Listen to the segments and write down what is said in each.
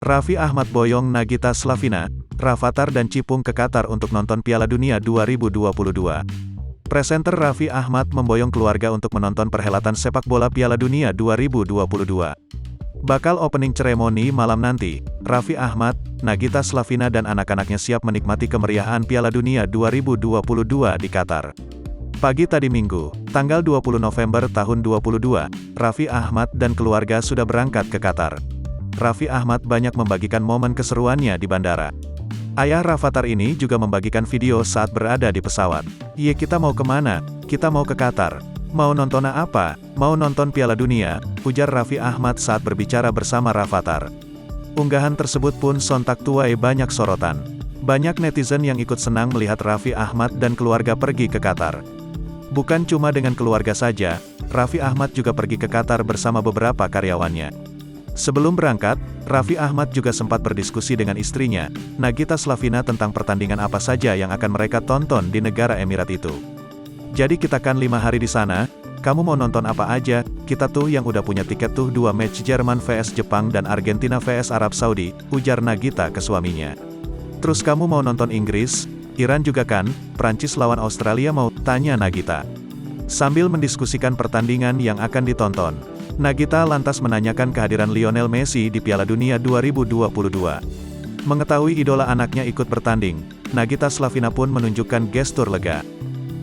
Raffi Ahmad boyong Nagita Slavina, Rafatар dan Cipung ke Qatar untuk nonton Piala Dunia 2022. Presenter Raffi Ahmad memboyong keluarga untuk menonton perhelatan sepak bola Piala Dunia 2022. Bakal opening ceremony malam nanti, Raffi Ahmad, Nagita Slavina dan anak-anaknya siap menikmati kemeriahan Piala Dunia 2022 di Qatar. Pagi tadi Minggu, tanggal 20 November tahun 2022, Raffi Ahmad dan keluarga sudah berangkat ke Qatar. Raffi Ahmad banyak membagikan momen keseruannya di bandara. Ayah Rafatar ini juga membagikan video saat berada di pesawat. "Iya, kita mau kemana? Kita mau ke Qatar. Mau nonton apa? Mau nonton Piala Dunia," ujar Raffi Ahmad saat berbicara bersama Rafatar. Unggahan tersebut pun sontak tuai banyak sorotan. Banyak netizen yang ikut senang melihat Raffi Ahmad dan keluarga pergi ke Qatar. Bukan cuma dengan keluarga saja, Raffi Ahmad juga pergi ke Qatar bersama beberapa karyawannya. Sebelum berangkat, Raffi Ahmad juga sempat berdiskusi dengan istrinya, Nagita Slavina, tentang pertandingan apa saja yang akan mereka tonton di negara Emirat itu. "Jadi kita kan 5 hari di sana, kamu mau nonton apa aja? Kita tuh yang udah punya tiket tuh 2 match Jerman vs Jepang dan Argentina vs Arab Saudi," ujar Nagita ke suaminya. "Terus kamu mau nonton Inggris, Iran juga kan, Prancis lawan Australia mau?" tanya Nagita. Sambil mendiskusikan pertandingan yang akan ditonton, Nagita lantas menanyakan kehadiran Lionel Messi di Piala Dunia 2022. Mengetahui idola anaknya ikut bertanding, Nagita Slavina pun menunjukkan gestur lega.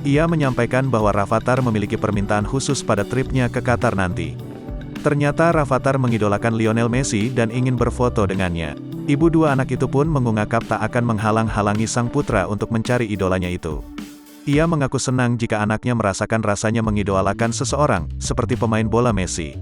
Ia menyampaikan bahwa Rafatar memiliki permintaan khusus pada tripnya ke Qatar nanti. Ternyata Rafatar mengidolakan Lionel Messi dan ingin berfoto dengannya. Ibu dua anak itu pun mengungkap tak akan menghalang-halangi sang putra untuk mencari idolanya itu. Ia mengaku senang jika anaknya merasakan rasanya mengidolakan seseorang, seperti pemain bola Messi.